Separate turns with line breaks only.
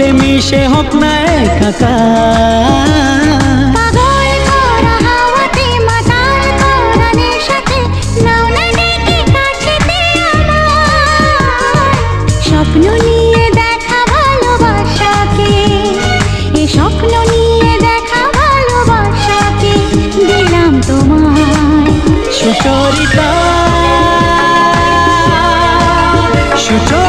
মিলে মিশে হোক না একাকার।
পাগল করা হাওয়াতে মাতাল করা নেশাতে নাও না ডেকে কাছেতে আমার। স্বপ্ন নিয়ে দেখা ভালোবাসাকে, এ স্বপ্ন নিয়ে দেখা ভালোবাসাকে দিলাম তোমায়।
সুচরিতা সুচরিতা